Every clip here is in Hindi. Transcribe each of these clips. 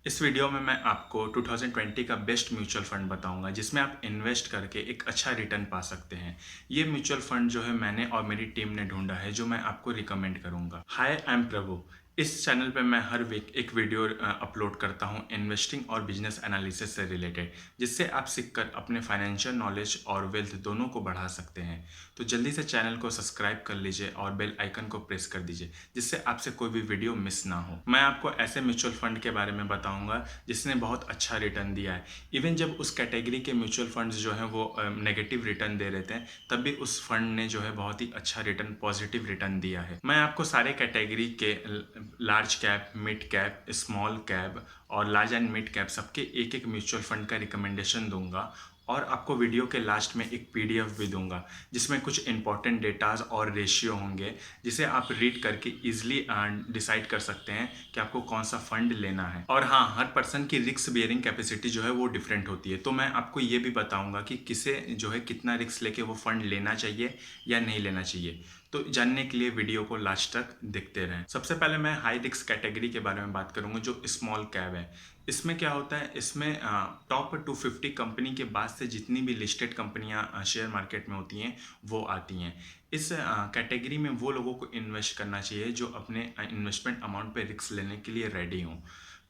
इस वीडियो में मैं आपको 2020 का बेस्ट म्यूचुअल फंड बताऊंगा जिसमें आप इन्वेस्ट करके एक अच्छा रिटर्न पा सकते हैं। ये म्यूचुअल फंड जो है मैंने और मेरी टीम ने ढूंढा है जो मैं आपको रिकमेंड करूंगा। हाय, आई एम प्रभु। इस चैनल पे मैं हर वीक एक वीडियो अपलोड करता हूं इन्वेस्टिंग और बिजनेस एनालिसिस से रिलेटेड, जिससे आप सीखकर अपने फाइनेंशियल नॉलेज और वेल्थ दोनों को बढ़ा सकते हैं। तो जल्दी से चैनल को सब्सक्राइब कर लीजिए और बेल आइकन को प्रेस कर दीजिए, जिससे आपसे कोई भी वीडियो मिस ना हो। मैं आपको ऐसे म्यूचुअल फंड के बारे में बताऊंगा जिसने बहुत अच्छा रिटर्न दिया है। इवन जब उस कैटेगरी के म्यूचुअल फंड्स जो हैं वो नेगेटिव रिटर्न दे रहे थे, तब भी उस फंड ने जो है बहुत ही अच्छा रिटर्न, पॉजिटिव रिटर्न दिया है। मैं आपको सारे कैटेगरी के large cap, mid cap, small cap और लार्ज एंड मिड कैप सबके एक एक म्यूचुअल फंड का रिकमेंडेशन दूंगा, और आपको वीडियो के लास्ट में एक पीडीएफ भी दूंगा जिसमें कुछ इंपॉर्टेंट डेटाज और रेशियो होंगे, जिसे आप रीड करके इजीली डिसाइड कर सकते हैं कि आपको कौन सा फंड लेना है। और हाँ, हर पर्सन की रिस्क बियरिंग कैपेसिटी जो है वो डिफरेंट होती है, तो मैं आपको ये भी बताऊंगा कि किसे जो है कितना रिस्क लेके वो फंड लेना चाहिए या नहीं लेना चाहिए। तो जानने के लिए वीडियो को लास्ट तक देखते रहें। सबसे पहले मैं हाई रिस्क कैटेगरी के बारे में बात करूंगा, जो स्मॉल कैप है। इसमें क्या होता है, इसमें टॉप 250 कंपनी के बाद से जितनी भी लिस्टेड कंपनियां शेयर मार्केट में होती हैं वो आती हैं। इस कैटेगरी में वो लोगों को इन्वेस्ट करना चाहिए जो अपने इन्वेस्टमेंट अमाउंट पे रिस्क लेने के लिए रेडी हों।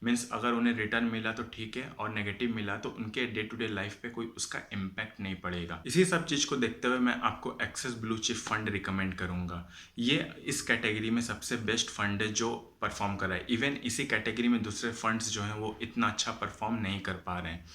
मीन्स अगर उन्हें रिटर्न मिला तो ठीक है, और नेगेटिव मिला तो उनके डे टू डे लाइफ पे कोई उसका इम्पैक्ट नहीं पड़ेगा। इसी सब चीज़ को देखते हुए मैं आपको Axis blue chip fund recommend करूंगा। ये इस कैटेगरी में सबसे बेस्ट फंड है जो परफॉर्म कर रहा है। इवन इसी कैटेगरी में दूसरे फंड्स जो हैं वो इतना अच्छा परफॉर्म नहीं कर पा रहे हैं।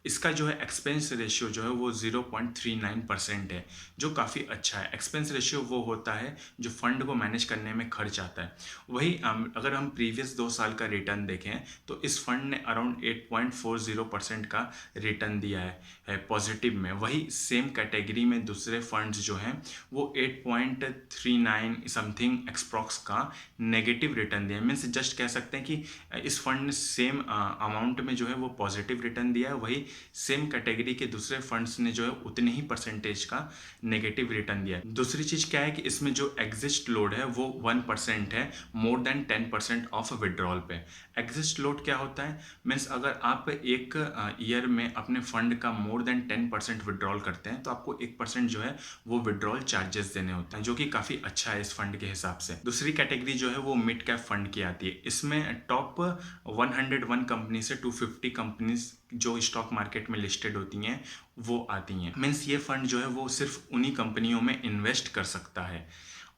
इसका जो है एक्सपेंस रेशियो जो है वो 0.39% है, जो काफ़ी अच्छा है। एक्सपेंस रेशियो वो होता है जो फंड को मैनेज करने में खर्च आता है। वही अगर हम प्रीवियस 2 साल का रिटर्न देखें तो इस फंड ने अराउंड 8.40% का रिटर्न दिया है पॉजिटिव में। वही सेम कैटेगरी में दूसरे फंड्स जो हैं वो 8.39 समथिंग एक्सप्रॉक्स का नेगेटिव रिटर्न दिया है। मीन्स जस्ट कह सकते हैं कि इस फंड ने सेम अमाउंट में जो है वो पॉजिटिव रिटर्न दिया है, वही सेम कैटेगरी के दूसरे फंड्स ने जो है उतने ही परसेंटेज का नेगेटिव रिटर्न दिया है। दूसरी चीज क्या है कि इसमें जो एग्जिस्ट लोड है वो 1% है, मोर देन 10% ऑफ विड्रॉल पे। एग्जिस्ट लोड क्या होता है, मीन्स अगर आप एक ईयर में अपने फंड का मोर देन 10% विड्रॉल करते हैं तो आपको 1% जो है वो विड्रॉल चार्जेस देने होते हैं, जो कि काफी अच्छा है इस फंड के हिसाब से। दूसरी कैटेगरी जो है वो मिड कैप फंड की आती है। इसमें टॉप 101 कंपनी से 250 कंपनीज जो स्टॉक मार्केट में लिस्टेड होती हैं वो आती हैं। मीन्स ये फंड जो है वो सिर्फ उन्हीं कंपनियों में इन्वेस्ट कर सकता है।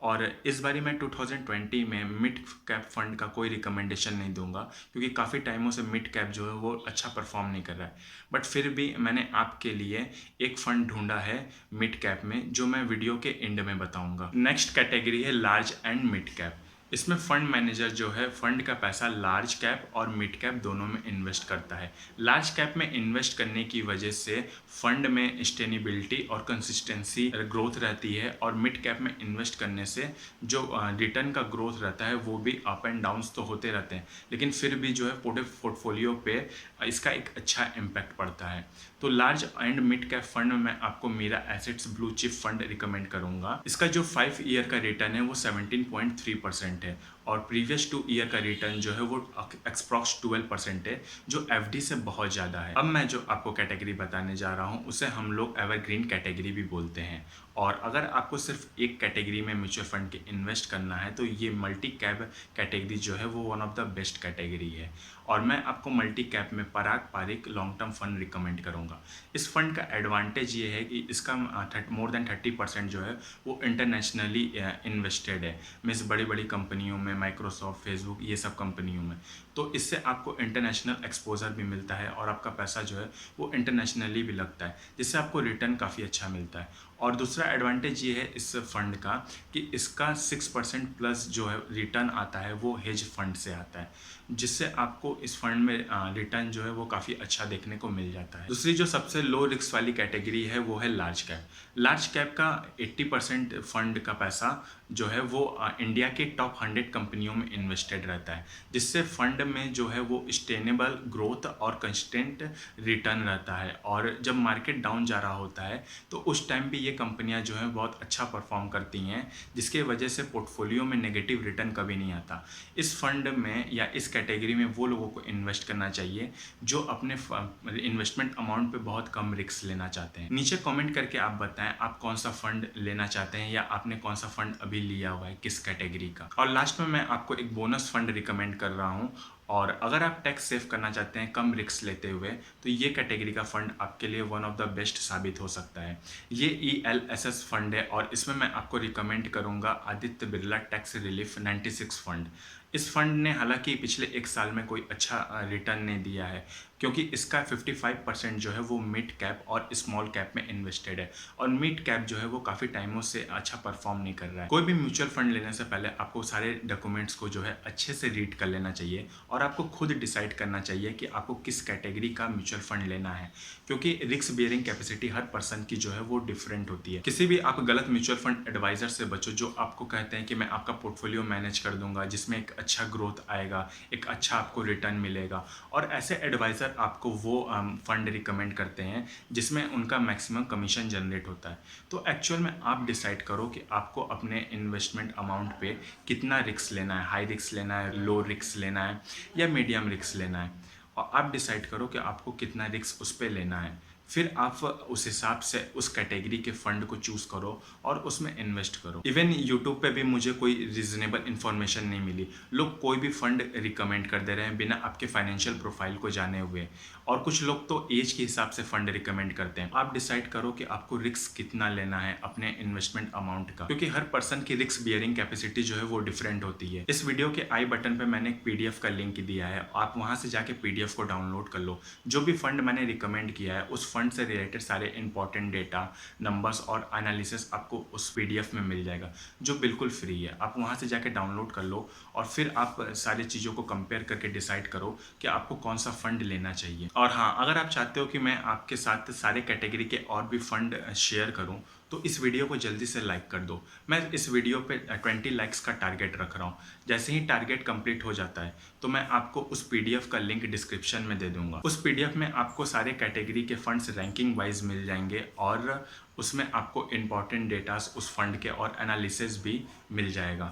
और इस बारी मैं 2020 में मिड कैप फंड का कोई रिकमेंडेशन नहीं दूंगा, क्योंकि काफ़ी टाइमों से मिड कैप जो है वो अच्छा परफॉर्म नहीं कर रहा है। बट फिर भी मैंने आपके लिए एक फंड ढूंढा है मिड कैप में, जो मैं वीडियो के एंड में बताऊंगा। नेक्स्ट कैटेगरी है लार्ज एंड मिड कैप। इसमें फंड मैनेजर जो है फंड का पैसा लार्ज कैप और मिड कैप दोनों में इन्वेस्ट करता है। लार्ज कैप में इन्वेस्ट करने की वजह से फंड में स्टेनेबिलिटी और कंसिस्टेंसी ग्रोथ रहती है, और मिड कैप में इन्वेस्ट करने से जो रिटर्न का ग्रोथ रहता है वो भी अप एंड डाउन्स तो होते रहते हैं, लेकिन फिर भी जो है पोर्टफोलियो पे इसका एक अच्छा इम्पैक्ट पड़ता है। तो large and mid cap fund में मैं आपको Mirae assets blue chip fund recommend करूंगा। इसका जो 5 ईयर का रिटर्न है वो 17.3% है, और प्रीवियस 2 ईयर का रिटर्न जो है वो एक्सप्रॉक्स 12% है, जो एफडी से बहुत ज़्यादा है। अब मैं जो आपको कैटेगरी बताने जा रहा हूँ उसे हम लोग एवरग्रीन कैटेगरी भी बोलते हैं। और अगर आपको सिर्फ एक कैटेगरी में म्यूचुअल फंड के इन्वेस्ट करना है तो ये मल्टी कैप कैटेगरी जो है वो one of the best category है। और मैं आपको मल्टी कैप में Parag Parikh long term fund recommend करूँगा। इस फंड का एडवांटेज ये है कि इसका मोर देन 30% जो है वो इंटरनेशनली इन्वेस्टेड है। मीन्स बड़ी बड़ी कंपनियों में, माइक्रोसॉफ्ट, फेसबुक, ये सब कंपनियों में। तो इससे आपको इंटरनेशनल एक्सपोजर भी मिलता है और आपका पैसा जो है वो इंटरनेशनली भी लगता है, जिससे आपको रिटर्न काफ़ी अच्छा मिलता है। और दूसरा एडवांटेज ये है इस फंड का कि इसका 6% प्लस जो है रिटर्न आता है वो हेज फंड से आता है, जिससे आपको इस फंड में रिटर्न जो है वो काफ़ी अच्छा देखने को मिल जाता है। दूसरी जो सबसे लो रिस्क वाली कैटेगरी है वो है लार्ज कैप। लार्ज कैप का 80% फंड का पैसा जो है वो इंडिया के टॉप 100 कंपनियों में इन्वेस्टेड रहता है, जिससे फंड में जो है वो स्टेनेबल ग्रोथ और कंस्टेंट रिटर्न रहता है। और जब मार्केट डाउन जा रहा होता है तो उस टाइम पे ये कंपनियां जो हैं बहुत अच्छा परफॉर्म करती हैं, जिसके वजह से पोर्टफोलियो में नेगेटिव रिटर्न कभी नहीं आता। इस फंड में या इस कैटेगरी में वो लोगों को इन्वेस्ट करना चाहिए जो अपने इन्वेस्टमेंट अमाउंट पे बहुत कम रिस्क लेना चाहते हैं। नीचे कमेंट करके आप बताएं आप कौन सा फंड लेना चाहते हैं या आपने कौन सा फंड अभी लिया हुआ है, किस कैटेगरी का। और लास्ट में मैं आपको एक बोनस फंड रिकमेंड कर रहा हूँ, और अगर आप टैक्स सेव करना चाहते हैं कम रिस्क लेते हुए, तो ये कैटेगरी का फंड आपके लिए वन ऑफ द बेस्ट साबित हो सकता है। ये ELSS फंड है और इसमें मैं आपको रिकमेंड करूंगा Aditya Birla tax relief 96 fund. इस फंड ने हालांकि पिछले 1 साल में कोई अच्छा रिटर्न नहीं दिया है, क्योंकि इसका 55% जो है वो मिड कैप और स्मॉल कैप में इन्वेस्टेड है, और मिड कैप जो है वो काफ़ी टाइमों से अच्छा परफॉर्म नहीं कर रहा है। कोई भी म्यूचुअल फंड लेने से पहले आपको सारे डॉक्यूमेंट्स को जो है अच्छे से रीड कर लेना चाहिए, और आपको खुद डिसाइड करना चाहिए कि आपको किस कैटेगरी का म्यूचुअल फंड लेना है, क्योंकि रिस्क बियरिंग कैपेसिटी हर पर्सन की जो है वो डिफरेंट होती है। किसी भी आप गलत म्यूचुअल फंड एडवाइजर से बचो जो आपको कहते हैं कि मैं आपका पोर्टफोलियो मैनेज कर दूंगा जिसमें एक अच्छा ग्रोथ आएगा, एक अच्छा आपको रिटर्न मिलेगा, और ऐसे एडवाइजर आपको वो फंड रिकमेंड करते हैं जिसमें उनका मैक्सिमम कमीशन जनरेट होता है। तो एक्चुअल में आप डिसाइड करो कि आपको अपने इन्वेस्टमेंट अमाउंट पे कितना रिस्क लेना है, हाई रिस्क लेना है, लो रिस्क लेना है या मीडियम रिस्क लेना है, और आप डिसाइड करो कि आपको कितना रिस्क उस पर लेना है। फिर आप उस हिसाब से उस कैटेगरी के फंड को चूज़ करो और उसमें इन्वेस्ट करो। इवन यूट्यूब पे भी मुझे कोई रीजनेबल इन्फॉर्मेशन नहीं मिली, लोग कोई भी फंड रिकमेंड कर दे रहे हैं बिना आपके फाइनेंशियल प्रोफाइल को जाने हुए, और कुछ लोग तो एज के हिसाब से फंड रिकमेंड करते हैं। आप डिसाइड करो कि आपको रिस्क कितना लेना है अपने इन्वेस्टमेंट अमाउंट का, क्योंकि हर पर्सन की रिस्क बियरिंग कैपेसिटी जो है वो डिफरेंट होती है। इस वीडियो के आई बटन पे मैंने एक PDF का लिंक दिया है, आप वहां से जाके PDF को डाउनलोड कर लो। जो भी फंड मैंने रिकमेंड किया है उस फंड से रिलेटेड सारे इंपॉर्टेंट डेटा, नंबर्स और एनालिसिस आपको उस PDF में मिल जाएगा, जो बिल्कुल फ्री है। आप वहां से जाके डाउनलोड कर लो और फिर आप सारी चीज़ों को कंपेयर करके डिसाइड करो कि आपको कौन सा फंड लेना चाहिए। और हाँ, अगर आप चाहते हो कि मैं आपके साथ सारे कैटेगरी के और भी फंड शेयर करूं, तो इस वीडियो को जल्दी से लाइक कर दो। मैं इस वीडियो पे 20 लाइक्स का टारगेट रख रहा हूं। जैसे ही टारगेट कंप्लीट हो जाता है तो मैं आपको उस PDF का लिंक डिस्क्रिप्शन में दे दूंगा। उस PDF में आपको सारे कैटेगरी के फंड्स रैंकिंग वाइज मिल जाएंगे, और उसमें आपको इंपॉर्टेंट डेटास उस फंड के और एनालिसिस भी मिल जाएगा।